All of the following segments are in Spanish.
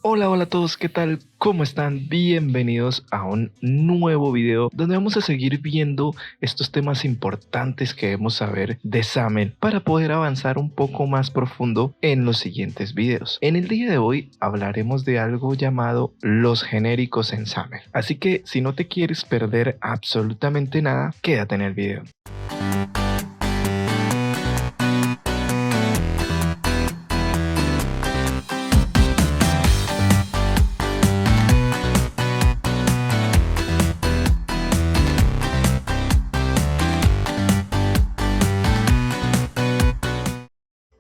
Hola a todos, ¿qué tal? ¿Cómo están? Bienvenidos a un nuevo video donde vamos a seguir viendo estos temas importantes que debemos saber de SAML para poder avanzar un poco más profundo en los siguientes videos. En el día de hoy hablaremos de algo llamado los genéricos en SAML. Así que si no te quieres perder absolutamente nada, quédate en el video.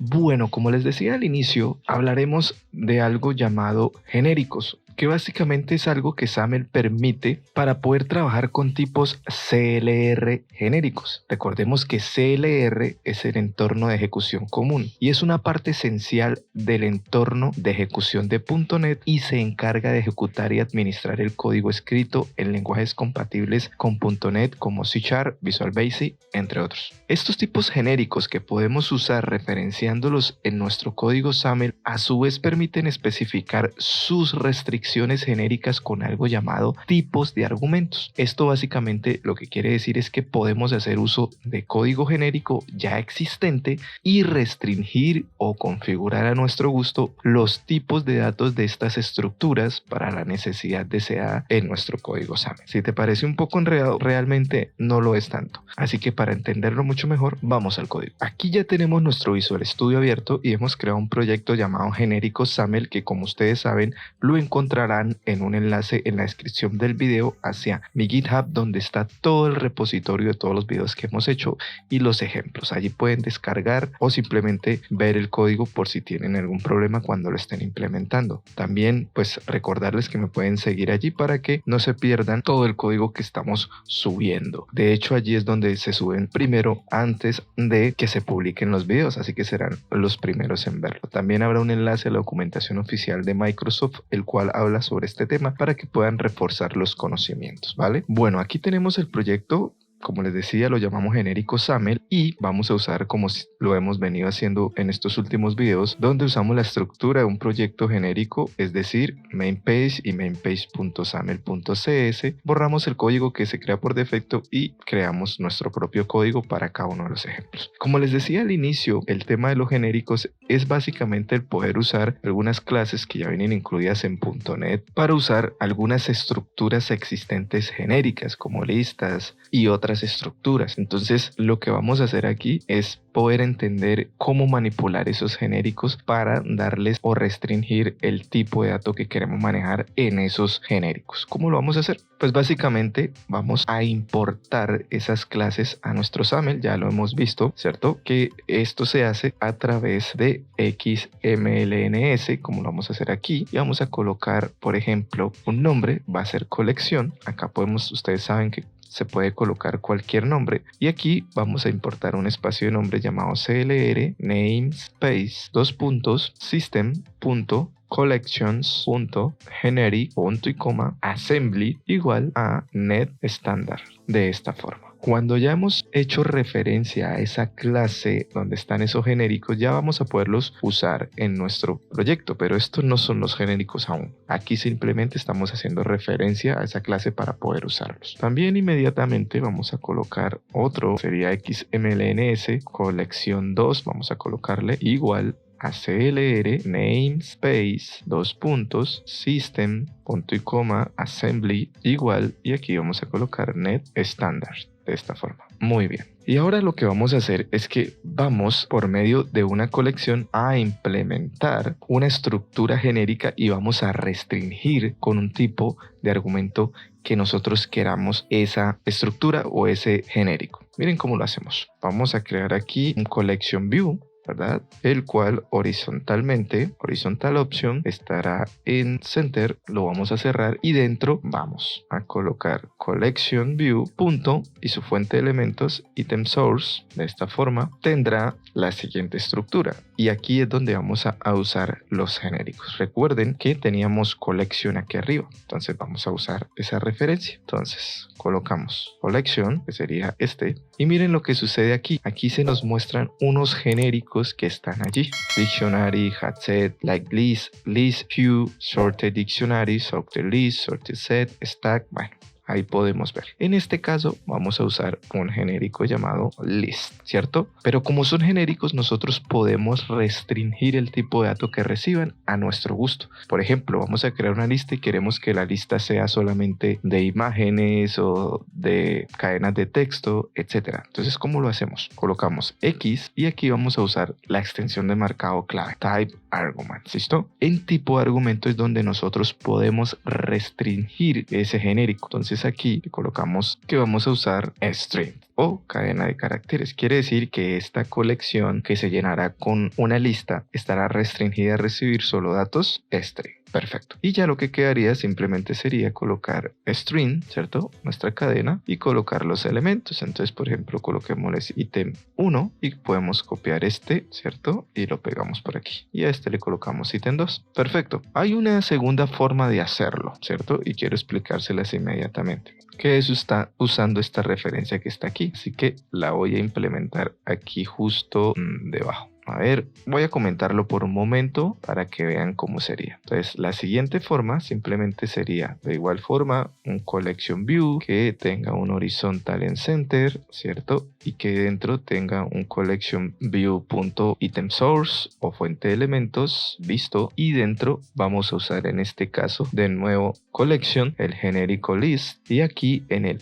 Bueno, como les decía al inicio, hablaremos de algo llamado genéricos, que básicamente es algo que SAML permite para poder trabajar con tipos CLR genéricos. Recordemos que CLR es el entorno de ejecución común y es una parte esencial del entorno de ejecución de .NET y se encarga de ejecutar y administrar el código escrito en lenguajes compatibles con .NET como C#, Visual Basic, entre otros. Estos tipos genéricos que podemos usar referenciándolos en nuestro código SAML a su vez permiten especificar sus restricciones genéricas con algo llamado tipos de argumentos. Esto básicamente lo que quiere decir es que podemos hacer uso de código genérico ya existente y restringir o configurar a nuestro gusto los tipos de datos de estas estructuras para la necesidad deseada en nuestro código SAML. Si te parece un poco enredado, realmente no lo es tanto. Así que para entenderlo mucho mejor, vamos al código. Aquí ya tenemos nuestro Visual Studio abierto y hemos creado un proyecto llamado genéricos SAML que, como ustedes saben, lo encontrarán en un enlace en la descripción del video hacia mi GitHub, donde está todo el repositorio de todos los videos que hemos hecho y los ejemplos. Allí pueden descargar o simplemente ver el código por si tienen algún problema cuando lo estén implementando. También pues recordarles que me pueden seguir allí para que no se pierdan todo el código que estamos subiendo. De hecho, allí es donde se suben primero antes de que se publiquen los videos, así que serán los primeros en verlo. También habrá un enlace a la documentación oficial de Microsoft, el cual habla sobre este tema para que puedan reforzar los conocimientos, ¿vale? Bueno, aquí tenemos el proyecto. Como les decía, lo llamamos genérico SAML y vamos a usar, como lo hemos venido haciendo en estos últimos videos, donde usamos la estructura de un proyecto genérico, es decir, mainpage y mainpage.saml.cs. Borramos el código que se crea por defecto y creamos nuestro propio código para cada uno de los ejemplos. Como les decía al inicio, el tema de los genéricos es básicamente el poder usar algunas clases que ya vienen incluidas en .NET para usar algunas estructuras existentes genéricas como listas y otras estructuras. Entonces lo que vamos a hacer aquí es poder entender cómo manipular esos genéricos para darles o restringir el tipo de dato que queremos manejar en esos genéricos. ¿Cómo lo vamos a hacer? Pues básicamente vamos a importar esas clases a nuestro SAML. Ya lo hemos visto, ¿cierto? Que esto se hace a través de XMLNS, como lo vamos a hacer aquí, y vamos a colocar, por ejemplo, un nombre. Va a ser colección. Acá podemos, ustedes saben que se puede colocar cualquier nombre y aquí vamos a importar un espacio de nombre llamado CLR namespace system.collections.generic punto y coma assembly igual a net standard. De esta forma, cuando ya hemos hecho referencia a esa clase donde están esos genéricos, ya vamos a poderlos usar en nuestro proyecto, pero estos no son los genéricos aún. Aquí simplemente estamos haciendo referencia a esa clase para poder usarlos. También inmediatamente vamos a colocar otro, sería XMLNS colección 2, vamos a colocarle igual a CLR namespace system punto y coma assembly igual, y aquí vamos a colocar net standard. De esta forma. Muy bien. Y ahora lo que vamos a hacer es que vamos por medio de una colección a implementar una estructura genérica y vamos a restringir con un tipo de argumento que nosotros queramos esa estructura o ese genérico. Miren cómo lo hacemos. Vamos a crear aquí un collection view, ¿verdad? El cual horizontalmente, horizontal option, estará en center, lo vamos a cerrar y dentro vamos a colocar collection view punto y su fuente de elementos item source. De esta forma tendrá la siguiente estructura: Y aquí es donde vamos a usar los genéricos. Recuerden que teníamos colección aquí arriba, entonces vamos a usar esa referencia. Entonces colocamos colección, que sería este, y miren lo que sucede aquí. Aquí se nos muestran unos genéricos que están allí: dictionary, set, like list, list view, sorted dictionary, sorted list, sorted set, stack. Bueno, ahí podemos ver. En este caso vamos a usar un genérico llamado list, ¿cierto? Pero como son genéricos, nosotros podemos restringir el tipo de dato que reciban a nuestro gusto. Por ejemplo, vamos a crear una lista y queremos que la lista sea solamente de imágenes o de cadenas de texto, etc. Entonces, ¿cómo lo hacemos? Colocamos X y aquí vamos a usar la extensión de marcado clave, type argument, ¿listo? En tipo de argumento es donde nosotros podemos restringir ese genérico. Entonces aquí colocamos que vamos a usar string o cadena de caracteres. Quiere decir que esta colección que se llenará con una lista estará restringida a recibir solo datos string. Perfecto. Y ya lo que quedaría simplemente sería colocar string, ¿cierto? Nuestra cadena, y colocar los elementos. Entonces, por ejemplo, coloquémosles ítem 1 y podemos copiar este, ¿cierto? Y lo pegamos por aquí. Y a este le colocamos ítem 2. Perfecto. Hay una segunda forma de hacerlo, ¿cierto? Y quiero explicárselas inmediatamente. Que eso está usando esta referencia que está aquí. Así que la voy a implementar aquí justo debajo. A ver, voy a comentarlo por un momento para que vean cómo sería. Entonces, la siguiente forma simplemente sería de igual forma un collection view que tenga un horizontal en center, ¿cierto? Y que dentro tenga un collection view.item source o fuente de elementos, listo. Y dentro vamos a usar en este caso de nuevo collection, el genérico list, y aquí en el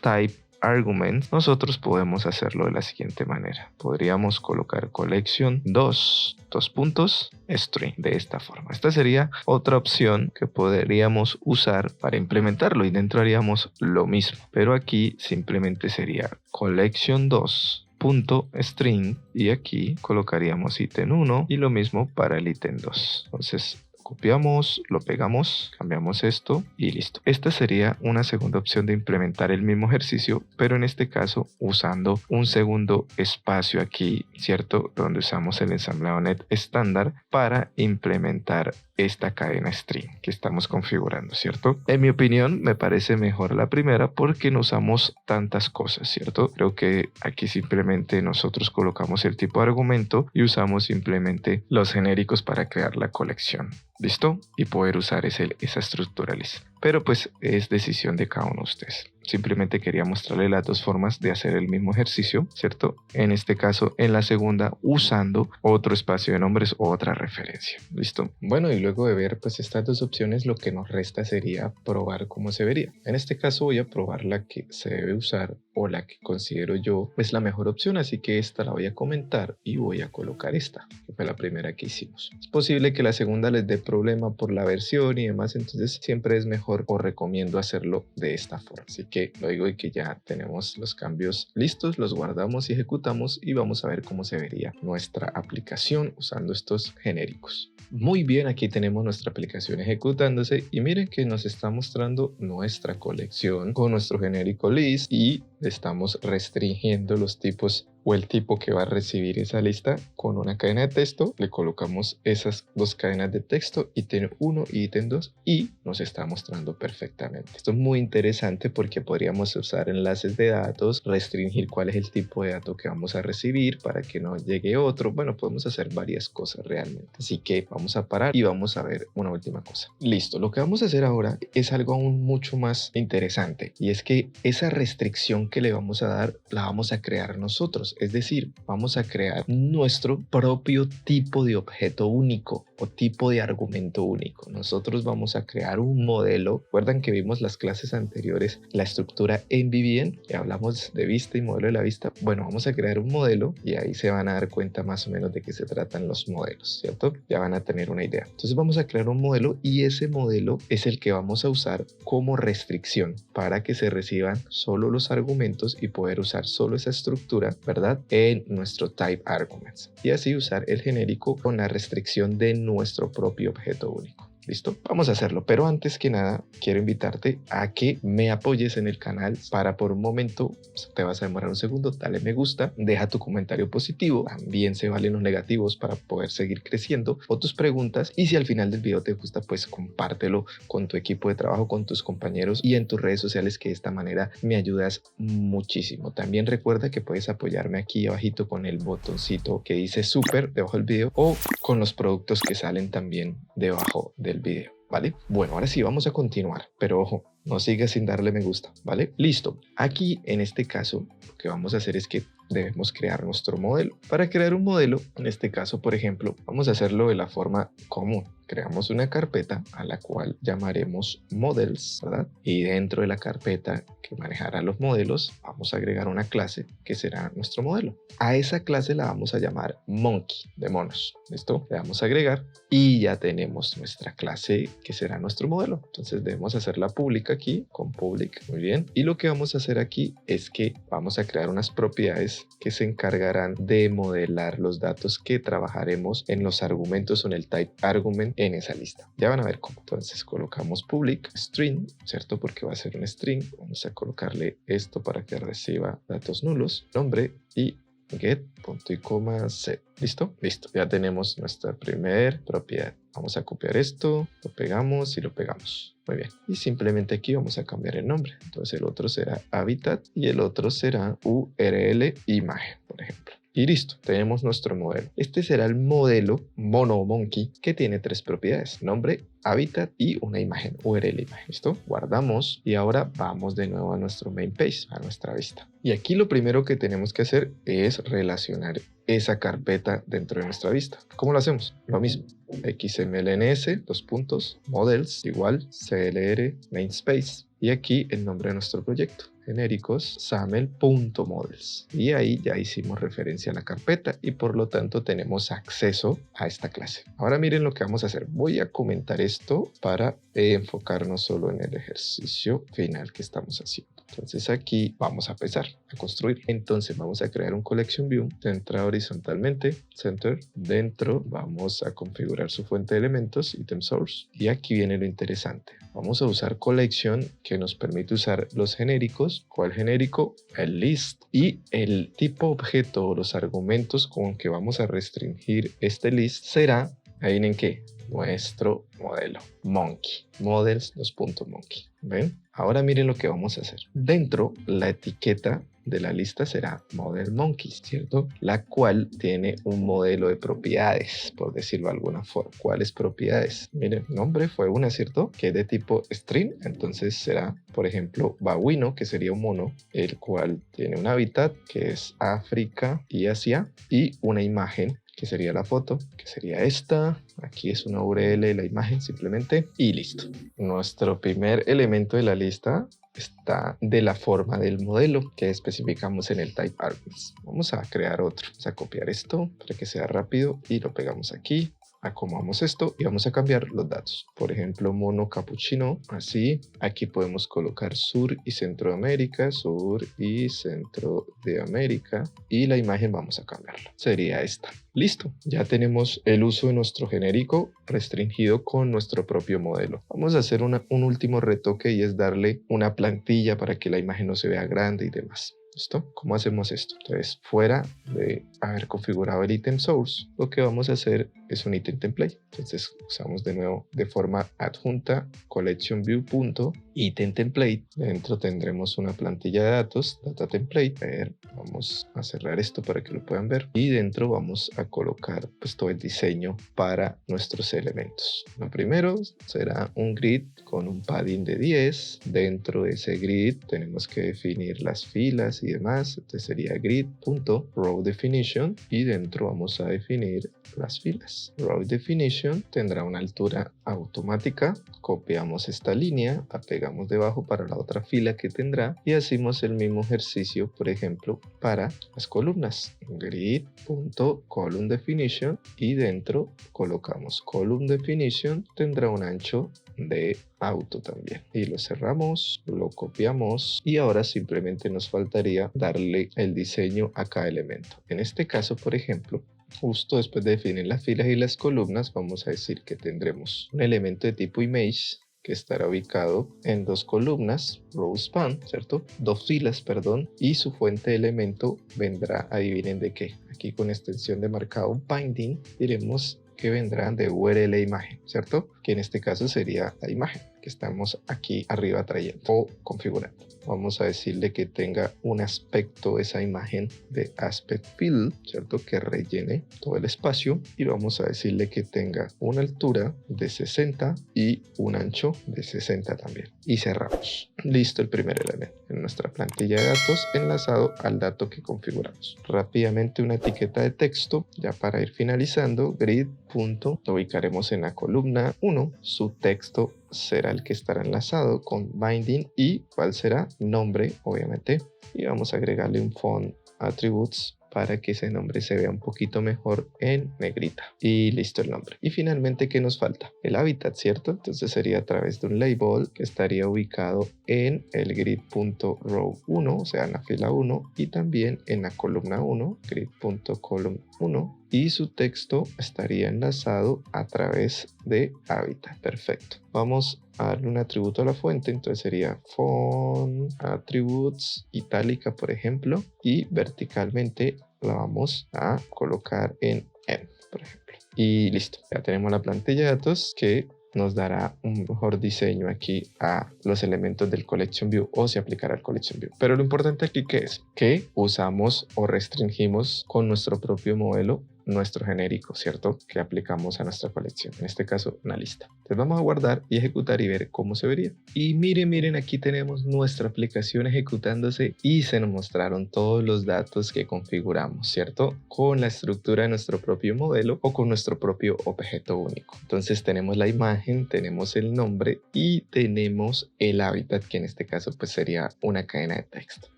type argument nosotros podemos hacerlo de la siguiente manera. Podríamos colocar collection 2 puntos string de esta forma. Esta sería otra opción que podríamos usar para implementarlo y dentro haríamos lo mismo, pero aquí simplemente sería collection 2 punto string y aquí colocaríamos ítem 1 y lo mismo para el ítem 2. Entonces copiamos, lo pegamos, cambiamos esto y listo. Esta sería una segunda opción de implementar el mismo ejercicio, pero en este caso usando un segundo espacio aquí, ¿cierto? Donde usamos el ensamblador net estándar para implementar esta cadena string que estamos configurando, ¿cierto? En mi opinión, me parece mejor la primera porque no usamos tantas cosas, ¿cierto? Creo que aquí simplemente nosotros colocamos el tipo de argumento y usamos simplemente los genéricos para crear la colección. ¿Listo? Y poder usar esa estructura list. Pero pues es decisión de cada uno de ustedes. Simplemente quería mostrarle las dos formas de hacer el mismo ejercicio, ¿cierto? En este caso, en la segunda, usando otro espacio de nombres o otra referencia. ¿Listo? Bueno, y luego de ver pues estas dos opciones, lo que nos resta sería probar cómo se vería. En este caso voy a probar la que se debe usar o la que considero yo es la mejor opción, así que esta la voy a comentar y voy a colocar esta, que fue la primera que hicimos. Es posible que la segunda les dé problema por la versión y demás, entonces siempre es mejor o recomiendo hacerlo de esta forma. Así que lo digo y que ya tenemos los cambios listos, los guardamos y ejecutamos y vamos a ver cómo se vería nuestra aplicación usando estos genéricos. Muy bien, aquí tenemos nuestra aplicación ejecutándose y miren que nos está mostrando nuestra colección con nuestro genérico list y estamos restringiendo los tipos o el tipo que va a recibir esa lista con una cadena de texto. Le colocamos esas dos cadenas de texto, ítem 1 y ítem 2, y nos está mostrando perfectamente. Esto es muy interesante porque podríamos usar enlaces de datos, restringir cuál es el tipo de dato que vamos a recibir para que no llegue otro. Bueno, podemos hacer varias cosas realmente. Así que vamos a parar y vamos a ver una última cosa. Listo, lo que vamos a hacer ahora es algo aún mucho más interesante y es que esa restricción que le vamos a dar la vamos a crear nosotros. Es decir, vamos a crear nuestro propio tipo de objeto único o tipo de argumento único. Nosotros vamos a crear un modelo. Recuerdan que vimos las clases anteriores la estructura MVVM y hablamos de vista y modelo de la vista. Bueno, vamos a crear un modelo y ahí se van a dar cuenta más o menos de qué se tratan los modelos, ¿cierto? Ya van a tener una idea. Entonces vamos a crear un modelo y ese modelo es el que vamos a usar como restricción para que se reciban solo los argumentos y poder usar solo esa estructura, ¿verdad? En nuestro type arguments y así usar el genérico con la restricción de nuestro propio objeto único. ¿Listo? Vamos a hacerlo, pero antes que nada quiero invitarte a que me apoyes en el canal. Para por un momento, te vas a demorar un segundo, dale me gusta, deja tu comentario positivo, también se valen los negativos para poder seguir creciendo, o tus preguntas, y si al final del video te gusta, pues compártelo con tu equipo de trabajo, con tus compañeros y en tus redes sociales, que de esta manera me ayudas muchísimo. También recuerda que puedes apoyarme aquí abajito con el botoncito que dice super debajo del video, o con los productos que salen también debajo del video, ¿vale? Bueno, ahora sí vamos a continuar, pero ojo, no sigas sin darle me gusta, ¿vale? Listo. Aquí en este caso lo que vamos a hacer es que debemos crear nuestro modelo. Para crear un modelo, en este caso, por ejemplo, vamos a hacerlo de la forma común. Creamos una carpeta a la cual llamaremos models, ¿verdad? Y dentro de la carpeta que manejará los modelos, vamos a agregar una clase que será nuestro modelo. A esa clase la vamos a llamar monkey, de monos. ¿Listo? Le vamos a agregar y ya tenemos nuestra clase que será nuestro modelo. Entonces debemos hacerla pública aquí con public. Muy bien. Y lo que vamos a hacer aquí es que vamos a crear unas propiedades que se encargarán de modelar los datos que trabajaremos en los argumentos o en el type argument en esa lista. Ya van a ver cómo. Entonces colocamos public string, ¿cierto? Porque va a ser un string. Vamos a colocarle esto para que reciba datos nulos, nombre, y get punto y coma set. ¿Listo? Listo. Ya tenemos nuestra primer propiedad. Vamos a copiar esto, lo pegamos y lo pegamos. Muy bien. Y simplemente aquí vamos a cambiar el nombre. Entonces el otro será habitat y el otro será URL imagen, por ejemplo. Y listo, tenemos nuestro modelo. Este será el modelo mono o monkey que tiene tres propiedades: nombre, hábitat y una imagen, URL imagen. ¿Listo? Guardamos y ahora vamos de nuevo a nuestro main page, a nuestra vista. Y aquí lo primero que tenemos que hacer es relacionar esa carpeta dentro de nuestra vista. ¿Cómo lo hacemos? Lo mismo. XMLNS, dos puntos, models, igual, CLR, namespace. Y aquí el nombre de nuestro proyecto, genéricos samel.models. Y ahí ya hicimos referencia a la carpeta y por lo tanto tenemos acceso a esta clase. Ahora miren lo que vamos a hacer. Voy a comentar esto para enfocarnos solo en el ejercicio final que estamos haciendo. Entonces aquí vamos a empezar a construir. Entonces vamos a crear un collection view centrado horizontalmente, center. Dentro vamos a configurar su fuente de elementos, item source. Y aquí viene lo interesante. Vamos a usar collection, que nos permite usar los genéricos. ¿Cuál genérico? El list. Y el tipo objeto o los argumentos con que vamos a restringir este list será, ¿adivinen qué? Nuestro modelo monkey, models .monkey. ¿Ven? Ahora miren lo que vamos a hacer. Dentro, la etiqueta de la lista será model monkey, ¿cierto? La cual tiene un modelo de propiedades, por decirlo de alguna forma. ¿Cuáles propiedades? Miren, nombre fue una, ¿cierto? Que es de tipo string, entonces será, por ejemplo, babuino, que sería un mono, el cual tiene un hábitat que es África y Asia, y una imagen que sería la foto, que sería esta. Aquí es una URL de la imagen simplemente y listo. Nuestro primer elemento de la lista está de la forma del modelo que especificamos en el type arguments. Vamos a crear otro. Vamos a copiar esto para que sea rápido y lo pegamos aquí. Acomodamos esto y vamos a cambiar los datos. Por ejemplo, mono capuchino, así. Aquí podemos colocar Sur y Centroamérica, Sur y Centro de América. Y la imagen vamos a cambiarla. Sería esta. Listo, ya tenemos el uso de nuestro genérico restringido con nuestro propio modelo. Vamos a hacer un último retoque y es darle una plantilla para que la imagen no se vea grande y demás. ¿Listo? ¿Cómo hacemos esto? Entonces, fuera de haber configurado el item source, lo que vamos a hacer es un item template. Entonces, usamos de nuevo de forma adjunta collection view punto item template. Dentro tendremos una plantilla de datos, data template. A ver, vamos a cerrar esto para que lo puedan ver. Y dentro vamos a colocar pues todo el diseño para nuestros elementos. Lo primero será un grid con un padding de 10. Dentro de ese grid tenemos que definir las filas y demás. Entonces sería grid.row definition y dentro vamos a definir las filas. Row definition tendrá una altura automática. Copiamos esta línea, la pegamos debajo para la otra fila que tendrá y hacemos el mismo ejercicio, por ejemplo, para las columnas. Grid.column definition y dentro colocamos column definition, tendrá un ancho de auto también y lo cerramos, lo copiamos y ahora simplemente nos faltaría darle el diseño a cada elemento. En este caso, por ejemplo, Justo después de definir las filas y las columnas, vamos a decir que tendremos un elemento de tipo image que estará ubicado en dos columnas, row span, ¿cierto? Dos filas, perdón, y su fuente de elemento vendrá, adivinen de qué. Aquí con extensión de marcado binding diremos que vendrán de URL imagen, ¿cierto? Que en este caso sería la imagen que estamos aquí arriba trayendo o configurando. Vamos a decirle que tenga un aspecto esa imagen de aspect fill, ¿cierto? Que rellene todo el espacio, y vamos a decirle que tenga una altura de 60 y un ancho de 60 también. Y cerramos. Listo el primer elemento en nuestra plantilla de datos enlazado al dato que configuramos. Rápidamente una etiqueta de texto ya para ir finalizando. Grid. Lo ubicaremos en la columna 1. Su texto será el que estará enlazado con binding y cuál será nombre, obviamente, y vamos a agregarle un font attributes para que ese nombre se vea un poquito mejor en negrita. Y listo el nombre. Y finalmente, ¿qué nos falta? El hábitat, ¿cierto? Entonces sería a través de un label que estaría ubicado en el grid.row 1, o sea, en la fila 1, y también en la columna 1, grid.column 1, y su texto estaría enlazado a través de hábitat. Perfecto. Vamos a darle un atributo a la fuente, entonces sería font attributes itálica, por ejemplo, y verticalmente la vamos a colocar en M, por ejemplo. Y listo, ya tenemos la plantilla de datos que nos dará un mejor diseño aquí a los elementos del Collection View, o se aplicará al Collection View. Pero lo importante aquí que es que usamos o restringimos con nuestro propio modelo nuestro genérico, ¿cierto? Que aplicamos a nuestra colección, en este caso una lista. Entonces vamos a guardar y ejecutar y ver cómo se vería. Y miren, aquí tenemos nuestra aplicación ejecutándose y se nos mostraron todos los datos que configuramos, ¿cierto? Con la estructura de nuestro propio modelo o con nuestro propio objeto único. Entonces tenemos la imagen, tenemos el nombre y tenemos el hábitat, que en este caso pues sería una cadena de texto.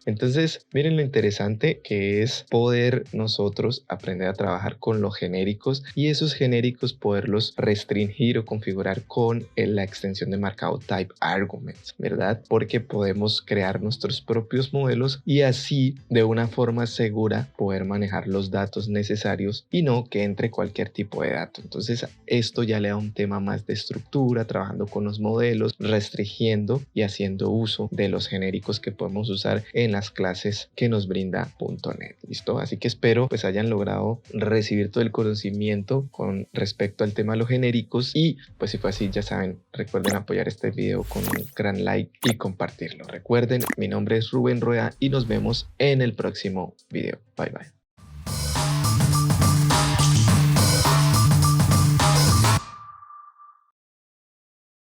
Entonces miren lo interesante que es poder nosotros aprender a trabajar con los genéricos y esos genéricos poderlos restringir o configurar con la extensión de marcado type arguments, ¿verdad? Porque podemos crear nuestros propios modelos y así de una forma segura poder manejar los datos necesarios y no que entre cualquier tipo de dato. Entonces esto ya le da un tema más de estructura, trabajando con los modelos, restringiendo y haciendo uso de los genéricos que podemos usar en las clases que nos brinda .NET. ¿Listo? Así que espero pues hayan logrado recibir todo el conocimiento con respecto al tema de los genéricos, y pues si fue así, ya saben, recuerden apoyar este video con un gran like y compartirlo. Recuerden, mi nombre es Rubén Rueda y nos vemos en el próximo video. Bye bye.